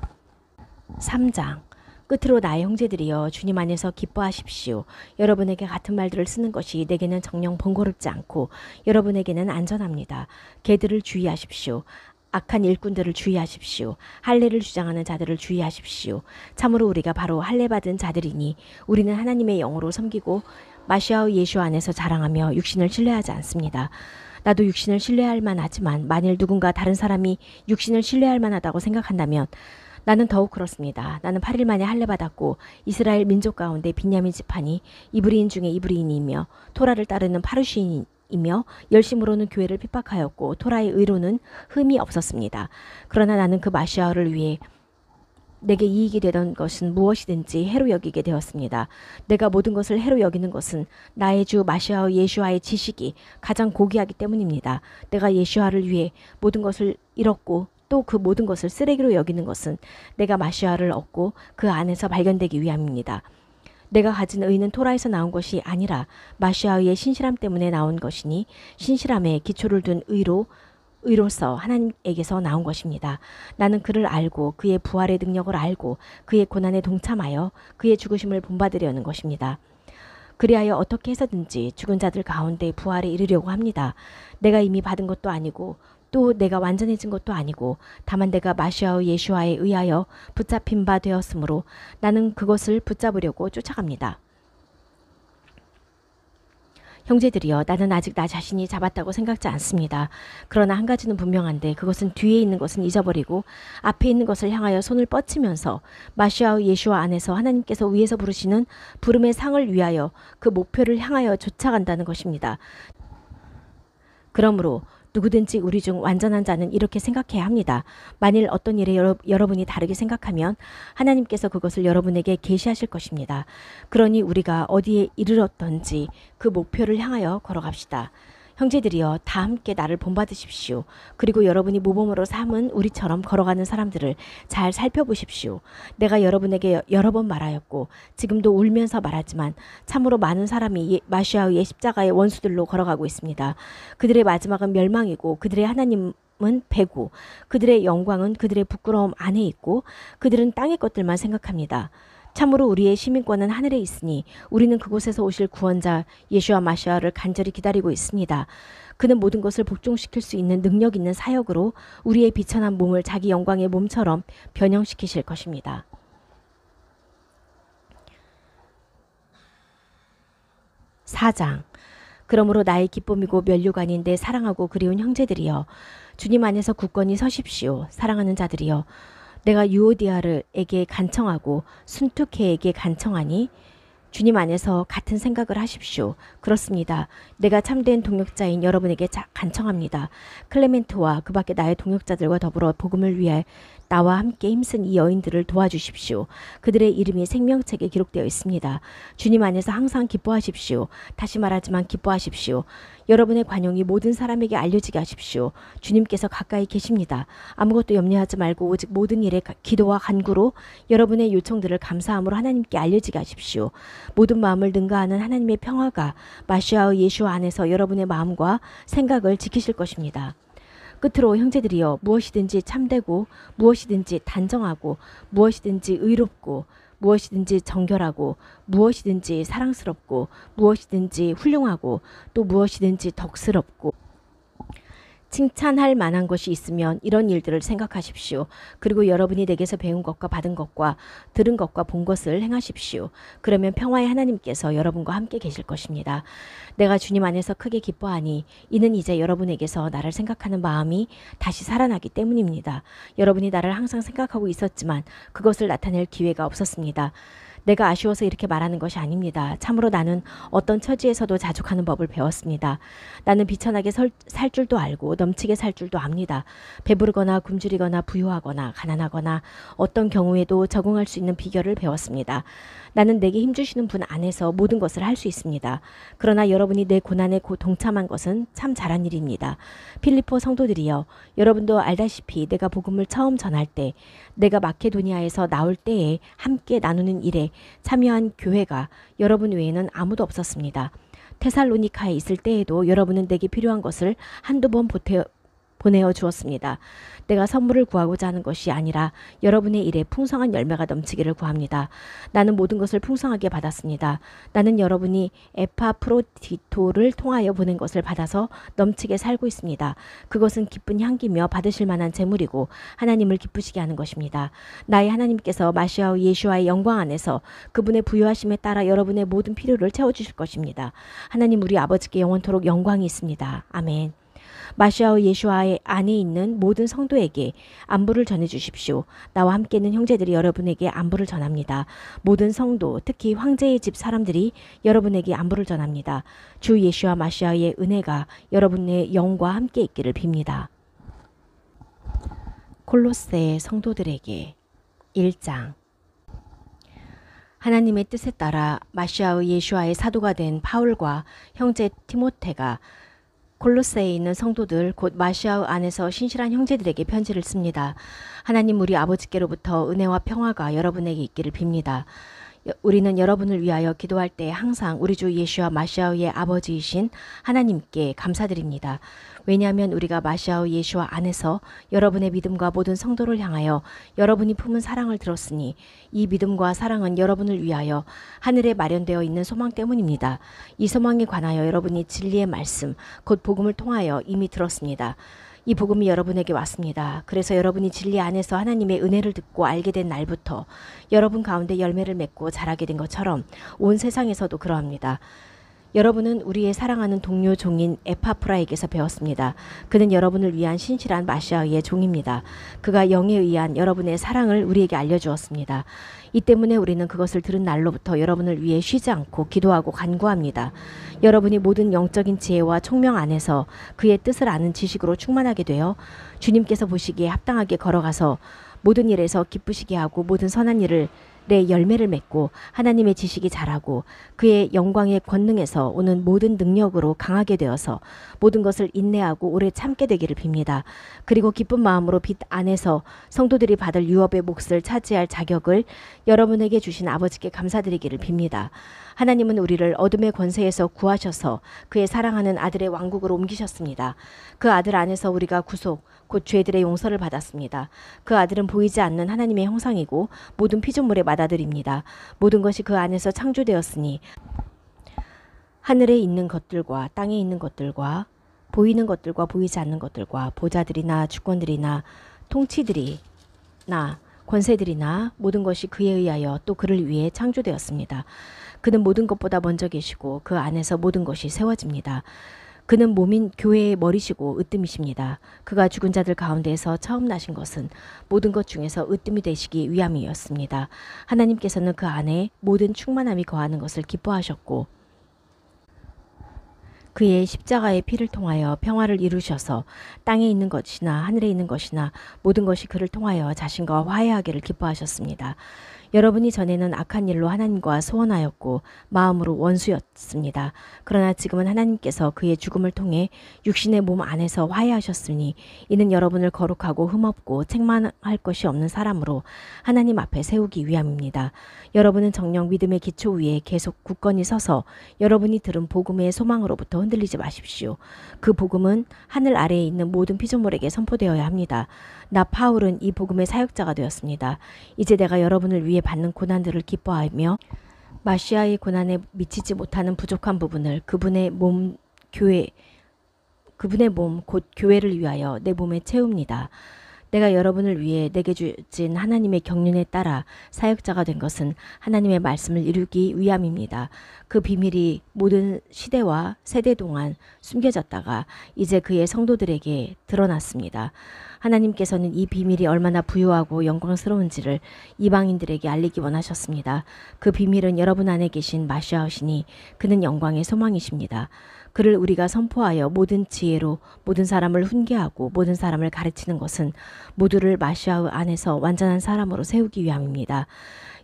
3장. 끝으로 나의 형제들이여, 주님 안에서 기뻐하십시오. 여러분에게 같은 말들을 쓰는 것이 내게는 정녕 번거롭지 않고 여러분에게는 안전합니다. 개들을 주의하십시오. 악한 일꾼들을 주의하십시오. 할례를 주장하는 자들을 주의하십시오. 참으로 우리가 바로 할례 받은 자들이니 우리는 하나님의 영으로 섬기고 마시아의 예수 안에서 자랑하며 육신을 신뢰하지 않습니다. 나도 육신을 신뢰할 만하지만 만일 누군가 다른 사람이 육신을 신뢰할 만하다고 생각한다면 나는 더욱 그렇습니다. 나는 8일 만에 할례 받았고 이스라엘 민족 가운데 빈야민 지파니 이브리인 중에 이브리인이며 토라를 따르는 파르시인이며 열심으로는 교회를 핍박하였고 토라의 의로는 흠이 없었습니다. 그러나 나는 그 마시아를 위해 내게 이익이 되던 것은 무엇이든지 해로 여기게 되었습니다. 내가 모든 것을 해로 여기는 것은 나의 주 마시아 예수와의 지식이 가장 고귀하기 때문입니다. 내가 예수와를 위해 모든 것을 잃었고 또 그 모든 것을 쓰레기로 여기는 것은 내가 마시아를 얻고 그 안에서 발견되기 위함입니다. 내가 가진 의는 토라에서 나온 것이 아니라 마시아의 신실함 때문에 나온 것이니 신실함에 기초를 둔 의로서 하나님에게서 나온 것입니다. 나는 그를 알고 그의 부활의 능력을 알고 그의 고난에 동참하여 그의 죽으심을 본받으려는 것입니다. 그리하여 어떻게 해서든지 죽은 자들 가운데 부활에 이르려고 합니다. 내가 이미 받은 것도 아니고 또 내가 완전해진 것도 아니고 다만 내가 마시아 예수와에 의하여 붙잡힌 바 되었으므로 나는 그것을 붙잡으려고 쫓아갑니다. 형제들이여, 나는 아직 나 자신이 잡았다고 생각지 않습니다. 그러나 한 가지는 분명한데 그것은 뒤에 있는 것은 잊어버리고 앞에 있는 것을 향하여 손을 뻗치면서 마시아 예수와 안에서 하나님께서 위에서 부르시는 부름의 상을 위하여 그 목표를 향하여 쫓아간다는 것입니다. 그러므로 누구든지 우리 중 완전한 자는 이렇게 생각해야 합니다. 만일 어떤 일에 여러분이 다르게 생각하면 하나님께서 그것을 여러분에게 계시하실 것입니다. 그러니 우리가 어디에 이르렀던지 그 목표를 향하여 걸어갑시다. 형제들이여, 다 함께 나를 본받으십시오. 그리고 여러분이 모범으로 삼은 우리처럼 걸어가는 사람들을 잘 살펴보십시오. 내가 여러분에게 여러 번 말하였고 지금도 울면서 말하지만 참으로 많은 사람이 마시아의 십자가의 원수들로 걸어가고 있습니다. 그들의 마지막은 멸망이고 그들의 하나님은 배고 그들의 영광은 그들의 부끄러움 안에 있고 그들은 땅의 것들만 생각합니다. 참으로 우리의 시민권은 하늘에 있으니 우리는 그곳에서 오실 구원자 예수와 마시아를 간절히 기다리고 있습니다. 그는 모든 것을 복종시킬 수 있는 능력 있는 사역으로 우리의 비천한 몸을 자기 영광의 몸처럼 변형시키실 것입니다. 4장. 그러므로 나의 기쁨이고 면류관인 내 사랑하고 그리운 형제들이여, 주님 안에서 굳건히 서십시오. 사랑하는 자들이여, 내가 유오디아르에게 간청하고 순투케에게 간청하니 주님 안에서 같은 생각을 하십시오. 그렇습니다. 내가 참된 동역자인 여러분에게 간청합니다. 클레멘트와 그 밖에 나의 동역자들과 더불어 복음을 위해 나와 함께 힘쓴 이 여인들을 도와주십시오. 그들의 이름이 생명책에 기록되어 있습니다. 주님 안에서 항상 기뻐하십시오. 다시 말하지만 기뻐하십시오. 여러분의 관용이 모든 사람에게 알려지게 하십시오. 주님께서 가까이 계십니다. 아무것도 염려하지 말고 오직 모든 일에 기도와 간구로 여러분의 요청들을 감사함으로 하나님께 알려지게 하십시오. 모든 마음을 능가하는 하나님의 평화가 마시아 예수 안에서 여러분의 마음과 생각을 지키실 것입니다. 끝으로 형제들이여, 무엇이든지 참되고 무엇이든지 단정하고 무엇이든지 의롭고 무엇이든지 정결하고 무엇이든지 사랑스럽고 무엇이든지 훌륭하고 또 무엇이든지 덕스럽고 칭찬할 만한 것이 있으면 이런 일들을 생각하십시오. 그리고 여러분이 내게서 배운 것과 받은 것과 들은 것과 본 것을 행하십시오. 그러면 평화의 하나님께서 여러분과 함께 계실 것입니다. 내가 주님 안에서 크게 기뻐하니 이는 이제 여러분에게서 나를 생각하는 마음이 다시 살아나기 때문입니다. 여러분이 나를 항상 생각하고 있었지만 그것을 나타낼 기회가 없었습니다. 내가 아쉬워서 이렇게 말하는 것이 아닙니다. 참으로 나는 어떤 처지에서도 자족하는 법을 배웠습니다. 나는 비천하게 살 줄도 알고 넘치게 살 줄도 압니다. 배부르거나 굶주리거나 부유하거나 가난하거나 어떤 경우에도 적응할 수 있는 비결을 배웠습니다. 나는 내게 힘주시는 분 안에서 모든 것을 할 수 있습니다. 그러나 여러분이 내 고난에 동참한 것은 참 잘한 일입니다. 필리포 성도들이여, 여러분도 알다시피 내가 복음을 처음 전할 때 내가 마케도니아에서 나올 때에 함께 나누는 일에 참여한 교회가 여러분 외에는 아무도 없었습니다. 테살로니카에 있을 때에도 여러분은 내게 필요한 것을 한두 번 보내어 주었습니다. 내가 선물을 구하고자 하는 것이 아니라 여러분의 일에 풍성한 열매가 넘치기를 구합니다. 나는 모든 것을 풍성하게 받았습니다. 나는 여러분이 에파프로디토를 통하여 보낸 것을 받아서 넘치게 살고 있습니다. 그것은 기쁜 향기며 받으실 만한 재물이고 하나님을 기쁘시게 하는 것입니다. 나의 하나님께서 마시아 예수와의 영광 안에서 그분의 부유하심에 따라 여러분의 모든 필요를 채워주실 것입니다. 하나님 우리 아버지께 영원토록 영광이 있습니다. 아멘. 마시아의 예수와의 안에 있는 모든 성도에게 안부를 전해 주십시오. 나와 함께 있는 형제들이 여러분에게 안부를 전합니다. 모든 성도, 특히 황제의 집 사람들이 여러분에게 안부를 전합니다. 주 예수와 마시아의 은혜가 여러분의 영과 함께 있기를 빕니다. 콜로새 성도들에게 1장. 하나님의 뜻에 따라 마시아의 예수와의 사도가 된 파울과 형제 티모테가 콜로새에 있는 성도들 곧 마시아 안에서 신실한 형제들에게 편지를 씁니다. 하나님 우리 아버지께로부터 은혜와 평화가 여러분에게 있기를 빕니다. 우리는 여러분을 위하여 기도할 때 항상 우리 주 예수와 마시아의 아버지이신 하나님께 감사드립니다. 왜냐하면 우리가 마시아의 예수와 안에서 여러분의 믿음과 모든 성도를 향하여 여러분이 품은 사랑을 들었으니 이 믿음과 사랑은 여러분을 위하여 하늘에 마련되어 있는 소망 때문입니다. 이 소망에 관하여 여러분이 진리의 말씀 곧 복음을 통하여 이미 들었습니다. 이 복음이 여러분에게 왔습니다. 그래서 여러분이 진리 안에서 하나님의 은혜를 듣고 알게 된 날부터 여러분 가운데 열매를 맺고 자라게 된 것처럼 온 세상에서도 그러합니다. 여러분은 우리의 사랑하는 동료 종인 에파프라에게서 배웠습니다. 그는 여러분을 위한 신실한 마시아의 종입니다. 그가 영에 의한 여러분의 사랑을 우리에게 알려주었습니다. 이 때문에 우리는 그것을 들은 날로부터 여러분을 위해 쉬지 않고 기도하고 간구합니다. 여러분이 모든 영적인 지혜와 총명 안에서 그의 뜻을 아는 지식으로 충만하게 되어 주님께서 보시기에 합당하게 걸어가서 모든 일에서 기쁘시게 하고 모든 선한 일을 내 열매를 맺고 하나님의 지식이 자라고 그의 영광의 권능에서 오는 모든 능력으로 강하게 되어서 모든 것을 인내하고 오래 참게 되기를 빕니다. 그리고 기쁜 마음으로 빛 안에서 성도들이 받을 유업의 몫을 차지할 자격을 여러분에게 주신 아버지께 감사드리기를 빕니다. 하나님은 우리를 어둠의 권세에서 구하셔서 그의 사랑하는 아들의 왕국으로 옮기셨습니다. 그 아들 안에서 우리가 구속, 곧 죄들의 용서를 받았습니다. 그 아들은 보이지 않는 하나님의 형상이고 모든 피조물의 맏아들입니다. 모든 것이 그 안에서 창조되었으니 하늘에 있는 것들과 땅에 있는 것들과 보이는 것들과 보이지 않는 것들과 보좌들이나 주권들이나 통치들이나 권세들이나 모든 것이 그에 의하여 또 그를 위해 창조되었습니다. 그는 모든 것보다 먼저 계시고 그 안에서 모든 것이 세워집니다. 그는 몸인 교회의 머리시고 으뜸이십니다. 그가 죽은 자들 가운데에서 처음 나신 것은 모든 것 중에서 으뜸이 되시기 위함이었습니다. 하나님께서는 그 안에 모든 충만함이 거하는 것을 기뻐하셨고 그의 십자가의 피를 통하여 평화를 이루셔서 땅에 있는 것이나 하늘에 있는 것이나 모든 것이 그를 통하여 자신과 화해하기를 기뻐하셨습니다. 여러분이 전에는 악한 일로 하나님과 소원하였고 마음으로 원수였습니다. 그러나 지금은 하나님께서 그의 죽음을 통해 육신의 몸 안에서 화해하셨으니 이는 여러분을 거룩하고 흠없고 책망할 것이 없는 사람으로 하나님 앞에 세우기 위함입니다. 여러분은 정녕 믿음의 기초 위에 계속 굳건히 서서 여러분이 들은 복음의 소망으로부터 흔들리지 마십시오. 그 복음은 하늘 아래에 있는 모든 피조물에게 선포되어야 합니다. 나 파울은 이 복음의 사역자가 되었습니다. 이제 내가 여러분을 위해 받는 고난들을 기뻐하며 마시아의 고난에 미치지 못하는 부족한 부분을 그분의 몸 곧 교회를 위하여 내 몸에 채웁니다. 내가 여러분을 위해 내게 주신 하나님의 경륜에 따라 사역자가 된 것은 하나님의 말씀을 이루기 위함입니다. 그 비밀이 모든 시대와 세대 동안 숨겨졌다가 이제 그의 성도들에게 드러났습니다. 하나님께서는 이 비밀이 얼마나 부유하고 영광스러운지를 이방인들에게 알리기 원하셨습니다. 그 비밀은 여러분 안에 계신 마시아시니 그는 영광의 소망이십니다. 그를 우리가 선포하여 모든 지혜로 모든 사람을 훈계하고 모든 사람을 가르치는 것은 모두를 마시아 안에서 완전한 사람으로 세우기 위함입니다.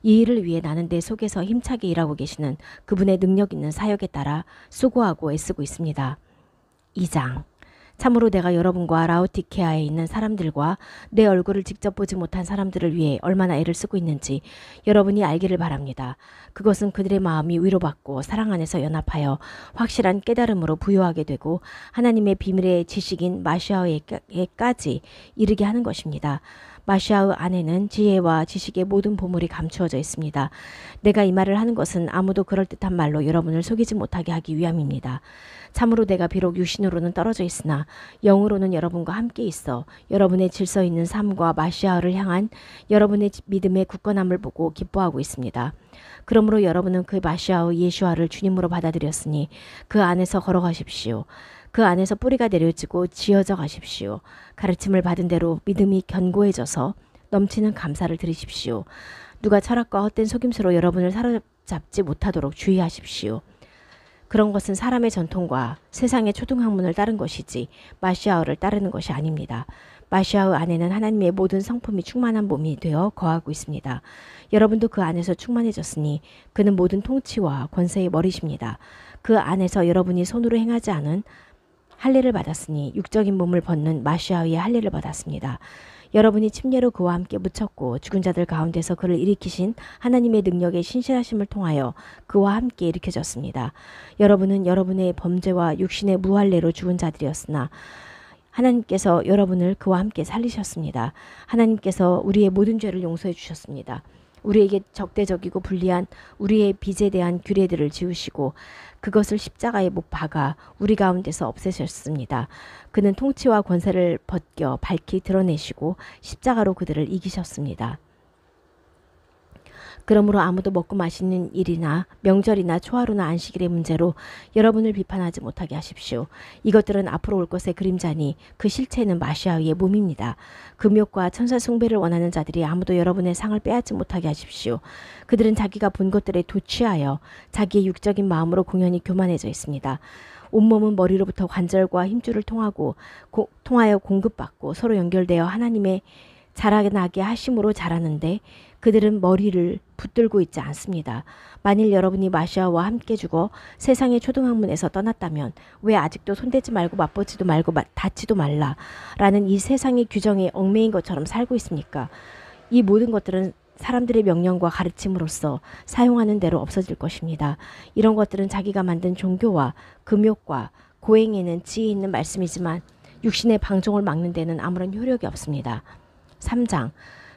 이 일을 위해 나는 내 속에서 힘차게 일하고 계시는 그분의 능력 있는 사역에 따라 수고하고 애쓰고 있습니다. 2장. 참으로 내가 여러분과 라오디케아에 있는 사람들과 내 얼굴을 직접 보지 못한 사람들을 위해 얼마나 애를 쓰고 있는지 여러분이 알기를 바랍니다. 그것은 그들의 마음이 위로받고 사랑 안에서 연합하여 확실한 깨달음으로 부유하게 되고 하나님의 비밀의 지식인 마시아에까지 이르게 하는 것입니다. 마시아의 안에는 지혜와 지식의 모든 보물이 감추어져 있습니다. 내가 이 말을 하는 것은 아무도 그럴듯한 말로 여러분을 속이지 못하게 하기 위함입니다. 참으로 내가 비록 육신으로는 떨어져 있으나 영으로는 여러분과 함께 있어 여러분의 질서 있는 삶과 마시아를 향한 여러분의 믿음의 굳건함을 보고 기뻐하고 있습니다. 그러므로 여러분은 그 마시아의 예수아를 주님으로 받아들였으니 그 안에서 걸어가십시오. 그 안에서 뿌리가 내려지고 지어져 가십시오. 가르침을 받은 대로 믿음이 견고해져서 넘치는 감사를 드리십시오. 누가 철학과 헛된 속임수로 여러분을 사로잡지 못하도록 주의하십시오. 그런 것은 사람의 전통과 세상의 초등학문을 따른 것이지 마시아어를 따르는 것이 아닙니다. 마시아의 안에는 하나님의 모든 성품이 충만한 몸이 되어 거하고 있습니다. 여러분도 그 안에서 충만해졌으니 그는 모든 통치와 권세의 머리십니다. 그 안에서 여러분이 손으로 행하지 않은 할례를 받았으니 육적인 몸을 벗는 마시아의 할례를 받았습니다. 여러분이 침례로 그와 함께 묻혔고 죽은 자들 가운데서 그를 일으키신 하나님의 능력의 신실하심을 통하여 그와 함께 일으켜졌습니다. 여러분은 여러분의 범죄와 육신의 무할례로 죽은 자들이었으나 하나님께서 여러분을 그와 함께 살리셨습니다. 하나님께서 우리의 모든 죄를 용서해 주셨습니다. 우리에게 적대적이고 불리한 우리의 빚에 대한 규례들을 지우시고 그것을 십자가에 못 박아 우리 가운데서 없애셨습니다. 그는 통치와 권세를 벗겨 밝히 드러내시고 십자가로 그들을 이기셨습니다. 그러므로 아무도 먹고 마시는 일이나 명절이나 초하루나 안식일의 문제로 여러분을 비판하지 못하게 하십시오. 이것들은 앞으로 올 것의 그림자니 그 실체는 마시아의 몸입니다. 금욕과 천사 숭배를 원하는 자들이 아무도 여러분의 상을 빼앗지 못하게 하십시오. 그들은 자기가 본 것들에 도취하여 자기의 육적인 마음으로 공연히 교만해져 있습니다. 온몸은 머리로부터 관절과 힘줄을 통하여 공급받고 서로 연결되어 하나님의 자라나게 하심으로 자라는데 그들은 머리를 붙들고 있지 않습니다. 만일 여러분이 마시아와 함께 죽어 세상의 초등학문에서 떠났다면 왜 아직도 손대지 말고 맛보지도 말고 닿지도 말라 라는 이 세상의 규정에 얽매인 것처럼 살고 있습니까? 이 모든 것들은 사람들의 명령과 가르침으로써 사용하는 대로 없어질 것입니다. 이런 것들은 자기가 만든 종교와 금욕과 고행에는 지혜 있는 말씀이지만 육신의 방종을 막는 데는 아무런 효력이 없습니다. 3장.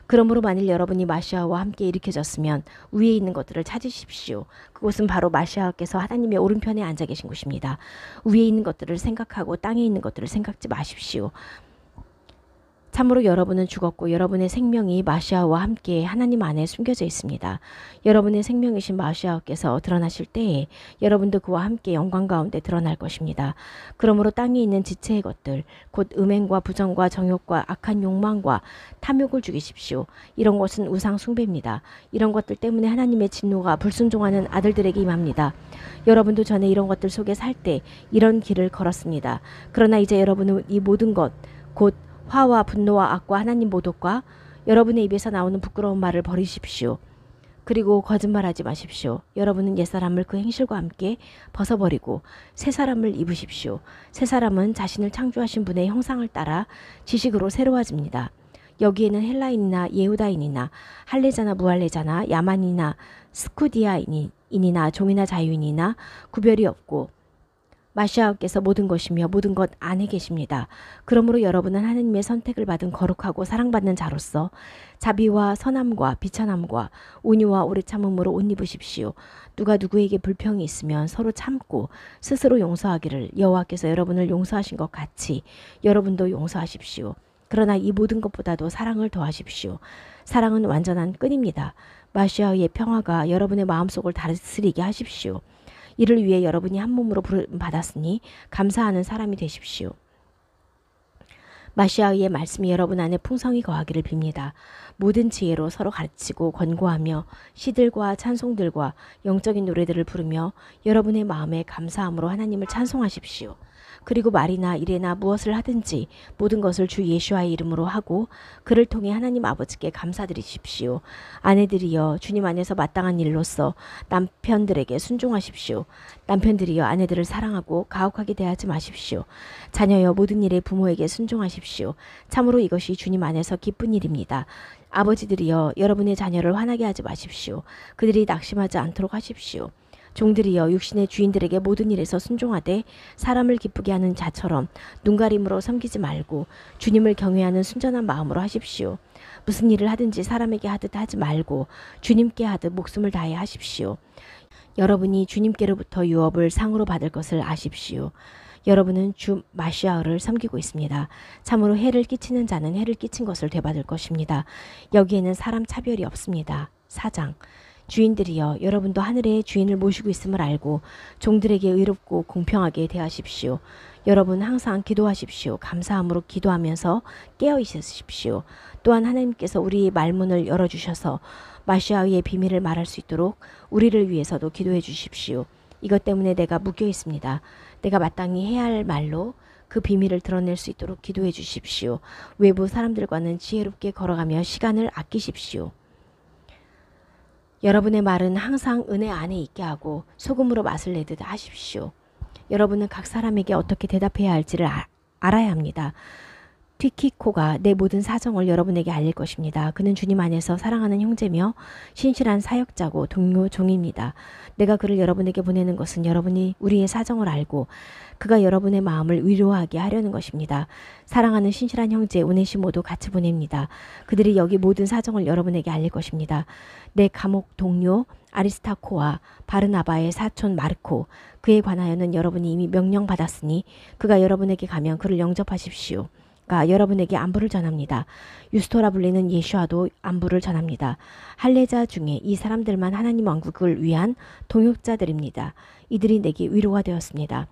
그러므로 만일 여러분이 마시아와 함께 일으켜졌으면 위에 있는 것들을 찾으십시오. 그곳은 바로 마시아께서 하나님의 오른편에 앉아 계신 곳입니다. 위에 있는 것들을 생각하고 땅에 있는 것들을 생각지 마십시오. 참으로 여러분은 죽었고 여러분의 생명이 마시아와 함께 하나님 안에 숨겨져 있습니다. 여러분의 생명이신 마시아께서 드러나실 때에 여러분도 그와 함께 영광 가운데 드러날 것입니다. 그러므로 땅에 있는 지체의 것들, 곧 음행과 부정과 정욕과 악한 욕망과 탐욕을 죽이십시오. 이런 것은 우상 숭배입니다. 이런 것들 때문에 하나님의 진노가 불순종하는 아들들에게 임합니다. 여러분도 전에 이런 것들 속에 살 때 이런 길을 걸었습니다. 그러나 이제 여러분은 이 모든 것, 곧 화와 분노와 악과 하나님 모독과 여러분의 입에서 나오는 부끄러운 말을 버리십시오. 그리고 거짓말하지 마십시오. 여러분은 옛사람을 그 행실과 함께 벗어버리고 새 사람을 입으십시오. 새 사람은 자신을 창조하신 분의 형상을 따라 지식으로 새로워집니다. 여기에는 헬라인이나 예후다인이나 할례자나 무할례자나 야만이나 스쿠디아인이나 종이나 자유인이나 구별이 없고 마시아께서 모든 것이며 모든 것 안에 계십니다. 그러므로 여러분은 하나님의 선택을 받은 거룩하고 사랑받는 자로서 자비와 선함과 비천함과 온유와 오래 참음으로 옷 입으십시오. 누가 누구에게 불평이 있으면 서로 참고 스스로 용서하기를 여호와께서 여러분을 용서하신 것 같이 여러분도 용서하십시오. 그러나 이 모든 것보다도 사랑을 더하십시오. 사랑은 완전한 끈입니다. 마시아의 평화가 여러분의 마음속을 다스리게 하십시오. 이를 위해 여러분이 한 몸으로 부름받았으니 감사하는 사람이 되십시오. 마시아의 말씀이 여러분 안에 풍성히 거하기를 빕니다. 모든 지혜로 서로 가르치고 권고하며 시들과 찬송들과 영적인 노래들을 부르며 여러분의 마음에 감사함으로 하나님을 찬송하십시오. 그리고 말이나 일에나 무엇을 하든지 모든 것을 주 예수와의 이름으로 하고 그를 통해 하나님 아버지께 감사드리십시오. 아내들이여 주님 안에서 마땅한 일로서 남편들에게 순종하십시오. 남편들이여 아내들을 사랑하고 가혹하게 대하지 마십시오. 자녀여 모든 일에 부모에게 순종하십시오. 참으로 이것이 주님 안에서 기쁜 일입니다. 아버지들이여 여러분의 자녀를 화나게 하지 마십시오. 그들이 낙심하지 않도록 하십시오. 종들이여 육신의 주인들에게 모든 일에서 순종하되 사람을 기쁘게 하는 자처럼 눈가림으로 섬기지 말고 주님을 경외하는 순전한 마음으로 하십시오. 무슨 일을 하든지 사람에게 하듯 하지 말고 주님께 하듯 목숨을 다해 하십시오. 여러분이 주님께로부터 유업을 상으로 받을 것을 아십시오. 여러분은 주 마시아를 섬기고 있습니다. 참으로 해를 끼치는 자는 해를 끼친 것을 되받을 것입니다. 여기에는 사람 차별이 없습니다. 4장. 주인들이여 여러분도 하늘의 주인을 모시고 있음을 알고 종들에게 의롭고 공평하게 대하십시오. 여러분 항상 기도하십시오. 감사함으로 기도하면서 깨어 있으십시오. 또한 하나님께서 우리의 말문을 열어주셔서 마시아의 비밀을 말할 수 있도록 우리를 위해서도 기도해 주십시오. 이것 때문에 내가 묶여 있습니다. 내가 마땅히 해야 할 말로 그 비밀을 드러낼 수 있도록 기도해 주십시오. 외부 사람들과는 지혜롭게 걸어가며 시간을 아끼십시오. 여러분의 말은 항상 은혜 안에 있게 하고 소금으로 맛을 내듯 하십시오. 여러분은 각 사람에게 어떻게 대답해야 할지를 알아야 합니다. 티키코가 내 모든 사정을 여러분에게 알릴 것입니다. 그는 주님 안에서 사랑하는 형제며 신실한 사역자고 동료 종입니다. 내가 그를 여러분에게 보내는 것은 여러분이 우리의 사정을 알고 그가 여러분의 마음을 위로하게 하려는 것입니다. 사랑하는 신실한 형제 오네시모도 같이 보냅니다. 그들이 여기 모든 사정을 여러분에게 알릴 것입니다. 내 감옥 동료 아리스타코와 바르나바의 사촌 마르코, 그에 관하여는 여러분이 이미 명령받았으니 그가 여러분에게 가면 그를 영접하십시오. 가 여러분에게 안부를 전합니다. 유스토라 불리는 예슈아도 안부를 전합니다. 할례자 중에 이 사람들만 하나님 왕국을 위한 동역자들입니다. 이들이 내게 위로가 되었습니다.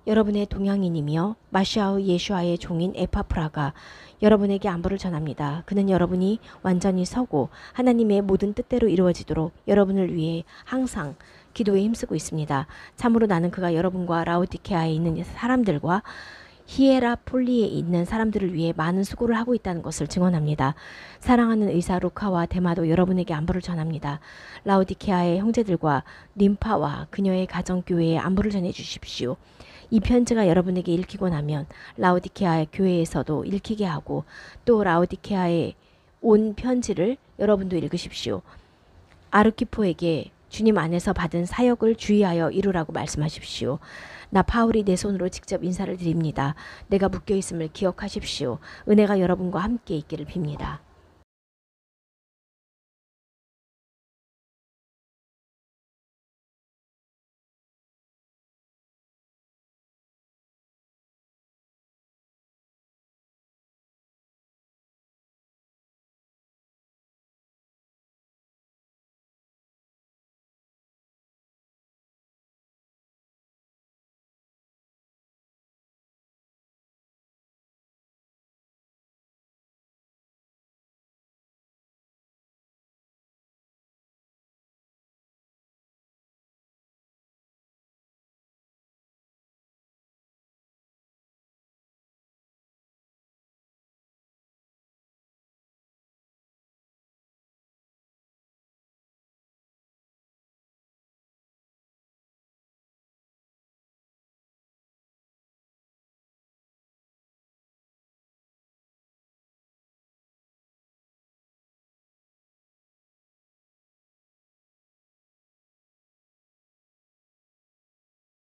여러분의 동양인이며 마시아의 예슈아의 종인 에파프라가 여러분에게 안부를 전합니다. 그는 여러분이 완전히 서고 하나님의 모든 뜻대로 이루어지도록 여러분을 위해 항상 기도에 힘쓰고 있습니다. 참으로 나는 그가 여러분과 라오디케아에 있는 사람들과 히에라폴리에 있는 사람들을 위해 많은 수고를 하고 있다는 것을 증언합니다. 사랑하는 의사 루카와 데마도 여러분에게 안부를 전합니다. 라오디케아의 형제들과 림파와 그녀의 가정교회에 안부를 전해 주십시오. 이 편지가 여러분에게 읽히고 나면 라오디케아의 교회에서도 읽히게 하고 또 라오디케아에 온 편지를 여러분도 읽으십시오. 아르키포에게 주님 안에서 받은 사역을 주의하여 이루라고 말씀하십시오. 나 파울이 내 손으로 직접 인사를 드립니다. 내가 묶여 있음을 기억하십시오. 은혜가 여러분과 함께 있기를 빕니다.